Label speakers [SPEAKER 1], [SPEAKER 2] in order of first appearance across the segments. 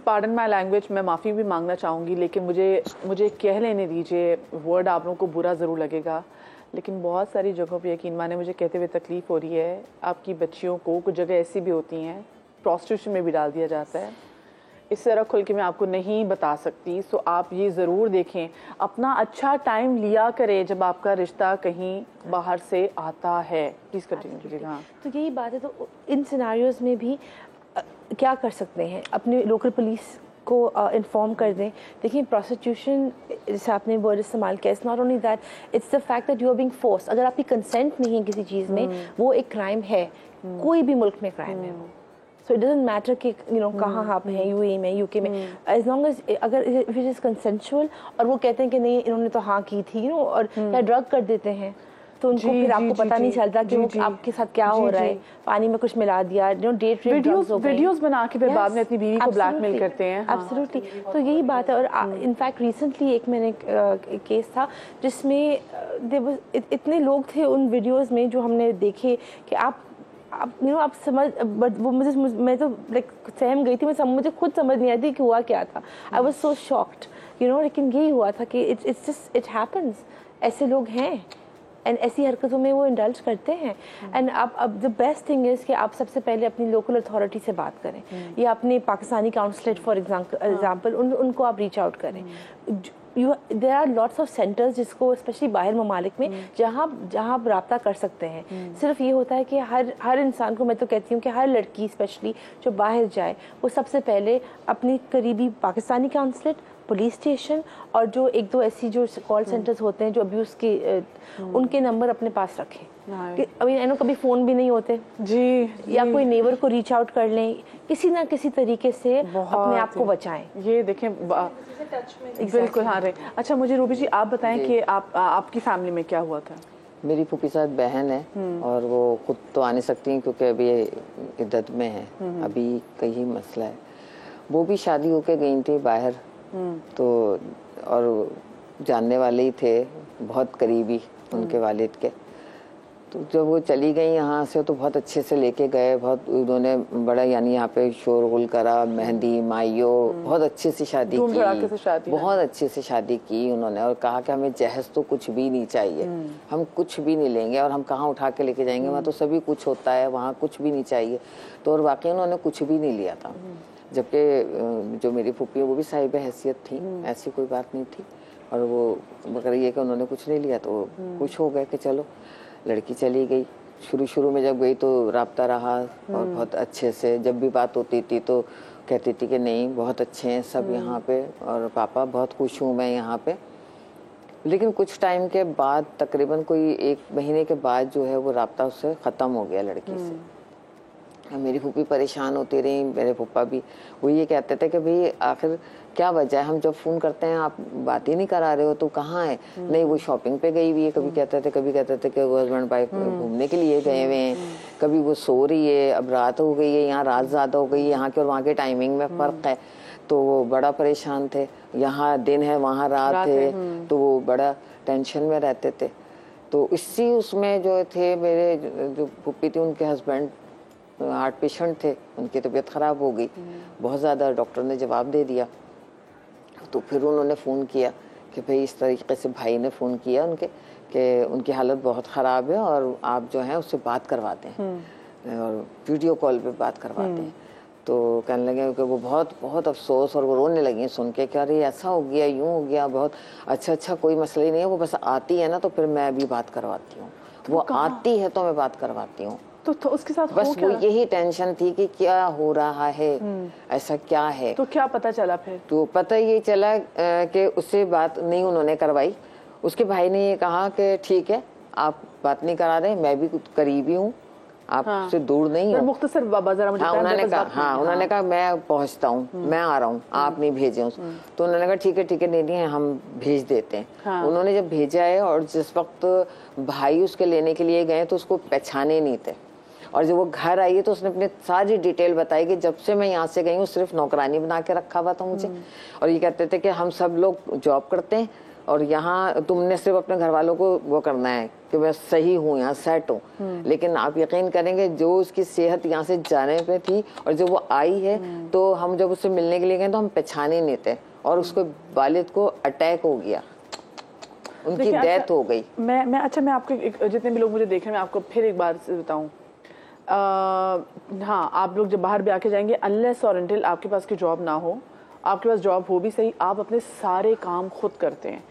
[SPEAKER 1] Pardon my language, मैं माफ़ी भी मांगना चाहूँगी, लेकिन मुझे कह लेने दीजिए, वर्ड आप लोगों को बुरा ज़रूर लगेगा, लेकिन बहुत सारी जगहों पे यकीन माने मुझे कहते हुए तकलीफ़ हो रही है। आपकी बच्चियों को कुछ जगह ऐसी भी होती हैं प्रोस्टिट्यूशन में भी डाल दिया जाता है। इस तरह खुल के मैं आपको नहीं बता सकती। सो आप ये ज़रूर देखें, अपना अच्छा टाइम लिया करें जब आपका रिश्ता कहीं बाहर से आता है। प्लीज़ कंटिन्यू कीजिएगा। हाँ,
[SPEAKER 2] तो यही बात है। तो इन सिनारियोज़ में भी क्या कर सकते हैं, अपने लोकल पुलिस को इन्फॉर्म कर दें। देखिए, प्रोस्टिट्यूशन जैसे आपने वर्ड इस्तेमाल किया, it's not only that, it's the fact that you are being forced. अगर आपकी कंसेंट नहीं है किसी चीज़ में, वो एक क्राइम है। कोई भी मुल्क में क्राइम है वो। सो इट डजंट मैटर कि कहाँ आप हैं, यूएई में, यूके में, एज लॉन्ग एज अगर इट इज़ कंसेंशुअल और वो कहते हैं कि नहीं इन्होंने तो हाँ की थी, और या ड्रग कर देते हैं, तो उनको फिर आपको पता नहीं चलता कि वो आपके साथ क्या हो रहा है, पानी में कुछ मिला दिया, डेट रेप ड्रग्स हो गए,
[SPEAKER 1] वीडियोस बना के फिर बाद में अपनी बीवी को ब्लैकमेल करते हैं।
[SPEAKER 2] एब्सोल्युटली। तो यही बात है। और इनफैक्ट रिसेंटली एक मैंने केस था जिसमें इतने लोग थे उन वीडियोस में जो हमने देखे कि आप समझ, बट वो मैं तो लाइक सहम गई थी। मुझे खुद समझ नहीं आई थी कि हुआ क्या था। आई वाज सो शॉक्ड, लेकिन यही हुआ था कि इट हैपेंस। ऐसे लोग हैं एंड ऐसी हरकतों में वो इंडल्ज करते हैं। एंड अब द बेस्ट थिंग इज़ कि आप सबसे पहले अपनी लोकल अथॉरिटी से बात करें, या अपने पाकिस्तानी काउंसलेट फॉर एग्जांपल उनको आप रीच आउट करें। There are lots of centres जिसको स्पेशली बाहर ममालिक में जहाँ आप रब्ता कर सकते हैं। सिर्फ ये होता है कि हर इंसान को, मैं तो कहती हूँ कि हर लड़की स्पेशली जो बाहर जाए, वो सबसे पहले अपनी करीबी पाकिस्तानी काउंसलेट, पुलिस स्टेशन और जो एक दो ऐसी जो कॉल सेंटर्स होते हैं जो अब्यूज़ के, उनके नंबर अपने पास रखें। अभी कभी फ़ोन भी नहीं होते जी, या कोई नेबर को रीच आउट कर लें, किसी ना किसी तरीके से अपने आप को बचाएं।
[SPEAKER 1] ये देखें बिल्कुल। हाँ रे, अच्छा मुझे रूबी जी आप बताएं कि आपकी फैमिली में क्या हुआ था?
[SPEAKER 3] मेरी फूफी साथ बहन है और वो खुद तो आ नहीं सकती क्योंकि अभी इद्दत में है, अभी कहीं मसला है। वो भी शादी होके गई थी बाहर, तो और जानने वाले ही थे, बहुत करीबी उनके वालिद के। तो जब वो चली गई यहाँ से तो बहुत अच्छे से लेके गए, बहुत उन्होंने बड़ा यानी यहाँ पे शोरगुल करा, मेहंदी माइयो, बहुत अच्छे से शादी की, बहुत अच्छे से शादी की उन्होंने। और कहा कि हमें जहेज तो कुछ भी नहीं चाहिए, हम कुछ भी नहीं लेंगे और हम कहाँ उठा के लेके जाएंगे, वहाँ तो सभी कुछ होता है, वहाँ कुछ भी नहीं चाहिए। तो और वाकई उन्होंने कुछ भी नहीं लिया था, जबकि जो मेरी फूफी है वो भी साहिब हैसियत थी, ऐसी कोई बात नहीं थी। और वो मगर ये कि उन्होंने कुछ नहीं लिया तो खुश हो गए कि चलो लड़की चली गई। शुरू में जब गई तो राब्ता रहा और बहुत अच्छे से, जब भी बात होती थी तो कहती थी कि नहीं बहुत अच्छे हैं सब यहाँ पे और पापा बहुत खुश हूँ मैं यहाँ पे। लेकिन कुछ टाइम के बाद, तकरीबन कोई 1 महीने के बाद जो है वो राब्ता उससे ख़त्म हो गया लड़की से। मेरी फूफी परेशान होती रही, मेरे पापा भी। वो ये कहते थे कि भाई आखिर क्या वजह है, हम जब फ़ोन करते हैं आप बात ही नहीं करा रहे हो, तो कहाँ है? नहीं वो शॉपिंग पे गई हुई है, कभी कहते थे कि वो हस्बैंड वाइफ घूमने के लिए गए हुए हैं, कभी वो सो रही है, अब रात हो गई है, यहाँ रात ज़्यादा हो गई है, यहाँ के और वहाँ के टाइमिंग में फ़र्क है। तो वो बड़ा परेशान थे, यहाँ दिन है वहाँ रात है, तो वो बड़ा टेंशन में रहते थे। तो इसी उसमें जो थे मेरे जो फूफी थी, उनके हस्बैंड हार्ट पेशेंट थे, उनकी तबीयत ख़राब हो गई बहुत ज़्यादा, डॉक्टर ने जवाब दे दिया। तो फिर उन्होंने फ़ोन किया कि भाई इस तरीके से, भाई ने फ़ोन किया उनके कि उनकी हालत बहुत ख़राब है और आप जो हैं उससे बात करवाते हैं और वीडियो कॉल पे बात करवाते हैं। तो कहने लगे कि वो बहुत अफसोस, और वो रोने लगी सुन के कि अरे ऐसा हो गया, यूँ हो गया, बहुत अच्छा कोई मसला ही नहीं है, वो बस आती है ना तो फिर मैं भी बात करवाती हूँ, वो आती है तो मैं बात करवाती हूँ।
[SPEAKER 1] तो उसके साथ
[SPEAKER 3] बस वो यही टेंशन थी कि क्या हो रहा है, ऐसा क्या है।
[SPEAKER 1] तो क्या पता चला फिर? तो
[SPEAKER 3] पता ये चला कि उससे बात नहीं उन्होंने करवाई। उसके भाई ने ये कहा कि ठीक है आप बात नहीं करा रहे, मैं भी करीबी हूँ, आपसे दूर नहीं हूँ।
[SPEAKER 1] मुख्तसर बाबा जरा मुझे
[SPEAKER 3] उन्होंने कहा मैं पहुँचता हूँ, मैं आ रहा हूँ, आप नहीं भेजे। तो उन्होंने कहा ठीक है नहीं हम भेज देते हैं। उन्होंने जब भेजा है और जिस वक्त भाई उसके लेने के लिए गए तो उसको पहचाने नहीं थे, और जब वो घर आई है तो उसने अपनी सारी डिटेल बताई कि जब से मैं यहाँ से गई हूँ सिर्फ नौकरानी बना के रखा हुआ था मुझे, और ये कहते थे कि हम सब लोग जॉब करते हैं और यहाँ तुमने सिर्फ अपने घर वालों को वो करना है कि मैं सही हूँ, यहाँ सेट हूँ। लेकिन आप यकीन करेंगे जो उसकी सेहत यहाँ से जाने पे थी और जब वो आई है तो हम जब उससे मिलने के लिए गए तो हम पहचान ही नहीं थे और उसको वालिद को अटैक हो गया, उनकी डेथ हो गई।
[SPEAKER 1] मैं आपके जितने भी लोग मुझे देख रहे हैं मैं आपको फिर एक बार बताऊं, हाँ आप लोग जब बाहर भी आके जाएंगे अनलेस और अनटिल आपके पास की जॉब ना हो, आपके पास जॉब हो भी सही, आप अपने सारे काम खुद करते हैं।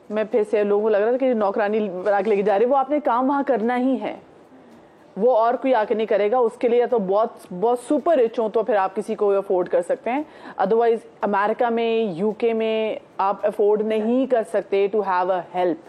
[SPEAKER 1] मैं फिर से लोगों को लग रहा था कि नौकरानी बना के लेके जा रही, वो आपने काम वहाँ करना ही है, वो और कोई आके नहीं करेगा। उसके लिए तो बहुत सुपर रिच हो तो फिर आप किसी को अफोर्ड कर सकते हैं, अदरवाइज अमेरिका में यूके में आप अफोर्ड नहीं कर सकते टू हैव अ हेल्प।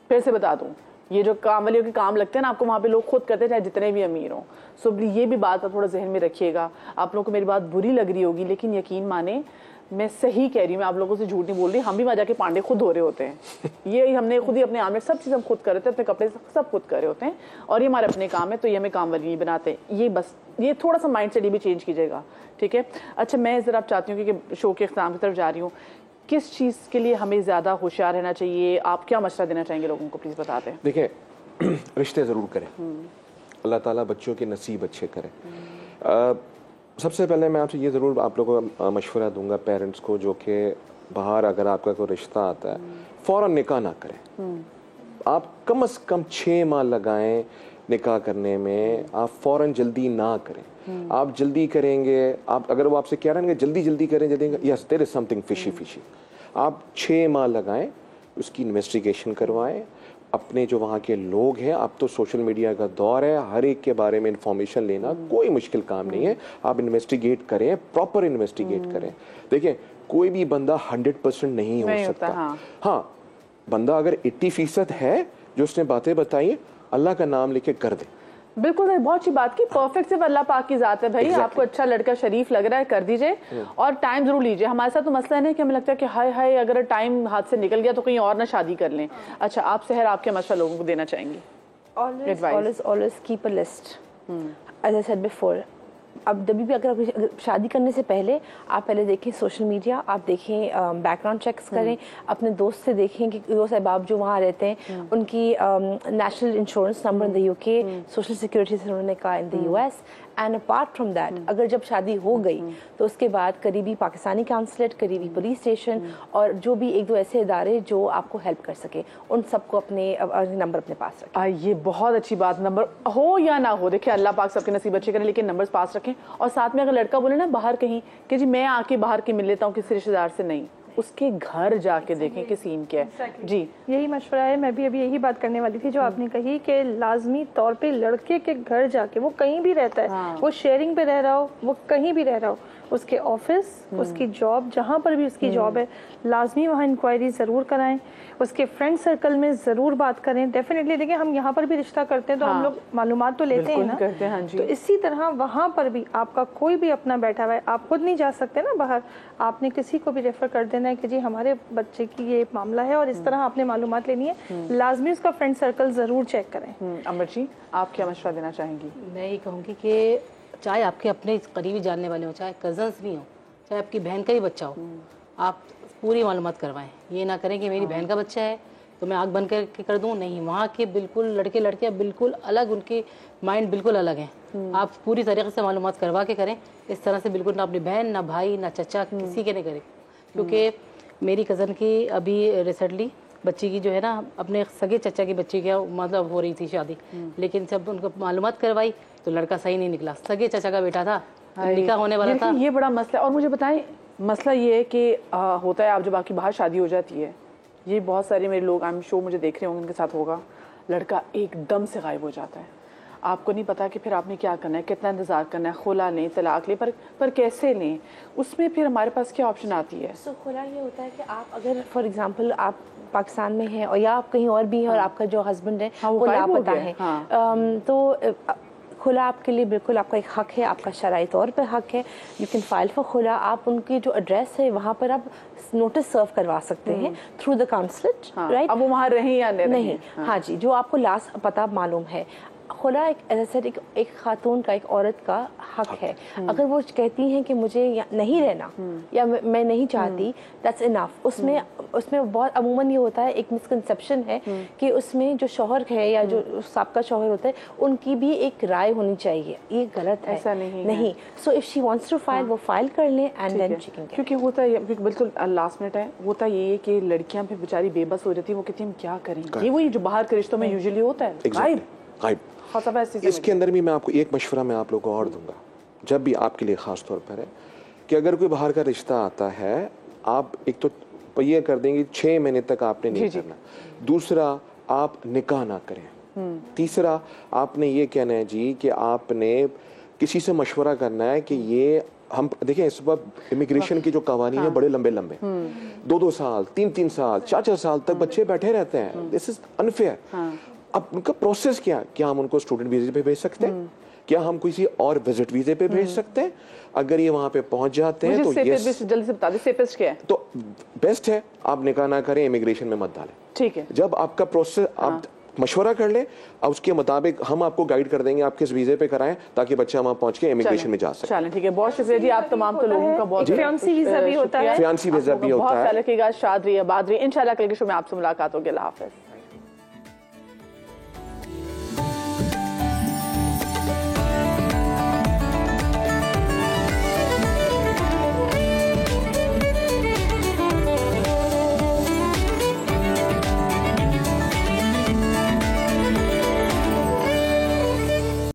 [SPEAKER 1] फिर से बता दूं, ये जो काम वाले के काम लगते हैं ना आपको वहाँ पे लोग खुद करते हैं चाहे जितने भी अमीर हों। सो ये भी बात आप थोड़ा जहन में रखिएगा। आप लोगों को मेरी बात बुरी लग रही होगी लेकिन यकीन माने मैं सही कह रही हूँ, मैं आप लोगों से झूठ नहीं बोल रही। हम भी वहाँ जाके पांडे खुद हो रहे होते हैं, ये हमने खुद ही अपने आमलेट सब चीज़ हम खुद कर रहे थे, अपने कपड़े सब खुद कर रहे होते हैं और ये हमारे अपने काम है तो ये हमें काम वाली नहीं बनाते। ये बस ये थोड़ा सा माइंड सेट भी चेंज कीजिएगा, ठीक है। अच्छा मैं ज़रा आप चाहती हूँ कि शो के इख्तिताम की तरफ जा रही हूँ, किस चीज़ के लिए हमें ज़्यादा होशियार रहना चाहिए, आप क्या मशवरा देना चाहेंगे लोगों को, प्लीज़ बता दें।
[SPEAKER 4] देखिए रिश्ते ज़रूर करें, अल्लाह ताला बच्चों के नसीब अच्छे करे। सबसे पहले मैं आपसे ये ज़रूर आप लोगों को मशवरा दूंगा पेरेंट्स को जो कि बाहर अगर आपका कोई रिश्ता आता है फ़ौरन निकाह ना करें। आप कम से कम 6 माह लगाएं निकाह करने में, आप फ़ौरन जल्दी ना करें। आप जल्दी करेंगे, आप अगर वो आपसे कह रहे हैं कि जल्दी जल्दी करें जल्दी, yes there is something fishy. आप 6 माह लगाएं, उसकी इन्वेस्टिगेशन करवाएं, अपने जो वहाँ के लोग हैं, अब तो सोशल मीडिया का दौर है, हर एक के बारे में इंफॉर्मेशन लेना कोई मुश्किल काम नहीं है। आप इन्वेस्टिगेट करें, प्रॉपर इन्वेस्टिगेट करें। देखिए कोई भी बंदा 100% नहीं हो सकता। हाँ बंदा अगर 80% है जो उसने बातें बताई, अल्लाह का नाम लेके कर दे।
[SPEAKER 1] बिल्कुल बहुत अच्छी बात की, परफेक्ट सिर्फ अल्लाह पाक की जात है भाई। आपको अच्छा लड़का शरीफ लग रहा है कर दीजिए और टाइम जरूर लीजिए। हमारे साथ तो मसला है ना कि हमें लगता है कि हाय हाय अगर टाइम हाथ से निकल गया तो कहीं और ना शादी कर लें। अच्छा आप सहर आपके मशवरा लोगों को देना चाहेंगे?
[SPEAKER 2] Always keep a list. As I said before, अब जब भी अगर शादी करने से पहले आप पहले देखें सोशल मीडिया, आप देखें बैकग्राउंड चेक्स करें, अपने दोस्त से देखें कि दोस्त अहबाब जो वहाँ रहते हैं उनकी national insurance number in the UK, social security से उन्होंने कहा in the US. And apart from that अगर जब शादी हो गई तो उसके बाद करीबी पाकिस्तानी काउंसलेट, करीबी पुलिस स्टेशन और जो भी 1-2 ऐसे इदारे जो आपको हेल्प कर सके, उन सबको अपने नंबर अपने पास रखें।
[SPEAKER 1] ये बहुत अच्छी बात, नंबर हो या ना हो, देखिए अल्लाह पाक सबके नसीब अच्छे करें लेकिन नंबर्स पास रखें। और साथ में अगर लड़का बोले ना बाहर कहीं कि जी मैं आके बाहर के मिल लेता हूँ किसी रिश्तेदार से, नहीं, उसके घर जाके देखें कि सीन क्या है। जी
[SPEAKER 5] यही मशवरा है, मैं भी अभी यही बात करने वाली थी जो आपने कही कि लाजमी तौर पे लड़के के घर जाके, वो कहीं भी रहता है, वो शेयरिंग पे रह रहा हो, वो कहीं भी रह रहा हो, उसके ऑफिस, उसकी जॉब, जहाँ पर भी उसकी जॉब है, लाजमी वहाँ इंक्वायरी ज़रूर कराएं, उसके फ्रेंड सर्कल में ज़रूर बात करें। डेफिनेटली देखिए हम यहाँ पर भी रिश्ता करते हैं तो हम लोग मालूमात तो लेते हैं ना, तो इसी तरह वहाँ पर भी आपका कोई भी अपना बैठा हुआ है, आप खुद नहीं जा सकते ना बाहर, आपने किसी को भी रेफर कर देना है कि जी हमारे बच्चे की ये मामला है और इस तरह आपने मालूमात लेनी है। लाजमी उसका फ्रेंड सर्कल ज़रूर चेक करें।
[SPEAKER 1] अमर जी आप क्या मशवरा देना चाहेंगी?
[SPEAKER 6] मैं ये कहूँगी कि चाहे आपके अपने करीबी जानने वाले हों, चाहे कजन्स भी हों, चाहे आपकी बहन का ही बच्चा हो, आप पूरी मालूमात करवाएं। ये ना करें कि मेरी बहन का बच्चा है तो मैं आग बंद करके कर दूं, नहीं, वहाँ के बिल्कुल लड़के लड़कियाँ बिल्कुल अलग, उनके माइंड बिल्कुल अलग हैं। आप पूरी तरीके से मालूमात करवा के करें। इस तरह से बिल्कुल ना अपनी बहन, ना भाई, ना चचा, किसी के नहीं करें। क्योंकि मेरी कज़न की अभी रिसेंटली बच्ची की जो है ना, अपने सगे चचा की बच्ची की मतलब हो रही थी शादी, लेकिन जब उनको मालूमात करवाई तो लड़का सही नहीं निकला, सगे चचा का बेटा था, निकाह होने वाला था।
[SPEAKER 1] ये बड़ा मसला है। और मुझे बताएं मसला ये है कि होता है आप जब आपकी बाहर शादी हो जाती है, ये बहुत सारे मेरे लोग आई एम श्योर मुझे देख रहे होंगे उनके साथ होगा, लड़का एकदम से गायब हो जाता है, आपको नहीं पता कि फिर आपने क्या करना है, कितना इंतज़ार करना है, खुला लें, तलाक लें, पर कैसे लें, उसमें फिर हमारे पास क्या ऑप्शन आती है?
[SPEAKER 2] खुला ये होता है कि आप अगर फॉर एग्जांपल आप पाकिस्तान में हैं और या आप कहीं और भी हैं और आपका जो हस्बैंड है वो लापता है, तो खुला आपके लिए बिल्कुल आपका एक हक है, आपका शरई तौर पर हक है। यू कैन फाइल फॉर खुला। आप उनकी जो एड्रेस है वहाँ पर आप नोटिस सर्व करवा सकते हैं थ्रू द काउंसलेट, राइट।
[SPEAKER 1] अब वो वहाँ रहे या नहीं?
[SPEAKER 2] हाँ जी, जो आपको लास्ट पता मालूम है। खुला एक खातून का, एक औरत का हक है। अगर वो कहती हैं कि मुझे नहीं रहना या मैं नहीं चाहती, दैट्स इनफ। उसमें बहुत अमूमन ये होता है, एक मिसकंसेप्शन है कि उसमें जो शौहर है या जो साबका शौहर होता है उनकी भी एक राय होनी चाहिए। ये गलत है,
[SPEAKER 1] ऐसा नहीं।
[SPEAKER 2] So if she wants to file, वो फाइल कर लें एंड देन शी कैन।
[SPEAKER 1] क्योंकि होता है, बिल्कुल लास्ट मिनट है, होता ये है कि लड़कियां भी बेचारी बेबस हो जाती है, वो कहती है हम क्या करें। ये वही जो बाहर के रिश्तों में यूजुअली होता है, गायब।
[SPEAKER 4] इसके अंदर भी मैं आपको एक मशवरा मैं आप लोगों को और दूंगा, जब भी आपके लिए खास तौर पर है कि अगर कोई बाहर का रिश्ता आता है, आप एक तो ये कर देंगे 6 महीने तक आपने नहीं करना, दूसरा आप निकाह ना करें, तीसरा आपने ये कहना है जी कि आपने किसी से मशवरा करना है कि ये हम देखें इस वक्त इमिग्रेशन की जो कवानीन है बड़े लंबे 2-2 साल 3-3 साल 4-4 साल तक बच्चे बैठे रहते हैं। This is unfair. अब उनका प्रोसेस क्या हम उनको स्टूडेंट वीजे पे भेज सकते हैं? क्या हम किसी और विजिट वीजे पे भेज सकते हैं? अगर ये वहां पे पहुंच जाते हैं तो
[SPEAKER 1] जल्दी से बता दे सेफेस्ट क्या है।
[SPEAKER 4] तो बेस्ट है आप निकाह ना करें, इमिग्रेशन में मत डालें।
[SPEAKER 1] ठीक है,
[SPEAKER 4] जब आपका प्रोसेस आप मशवरा कर लें, अब उसके मुताबिक हम आपको गाइड कर देंगे आप किस वीजे पे कराएं ताकि बच्चा वहां पहुंच के इमिग्रेशन में जा सके।
[SPEAKER 1] चलें ठीक है, बहुत शुक्रिया जी आप तमाम तो लोगों का बहुत।
[SPEAKER 5] फियांसी वीजा भी होता है,
[SPEAKER 4] फियांसी वीजा भी होता है।
[SPEAKER 1] बहुत ख्याल रखिएगा, शाद रहिए, आबाद रहिए। इंशाल्लाह कल के शो में आपसे मुलाकात होगी। अल्लाह हाफिज़।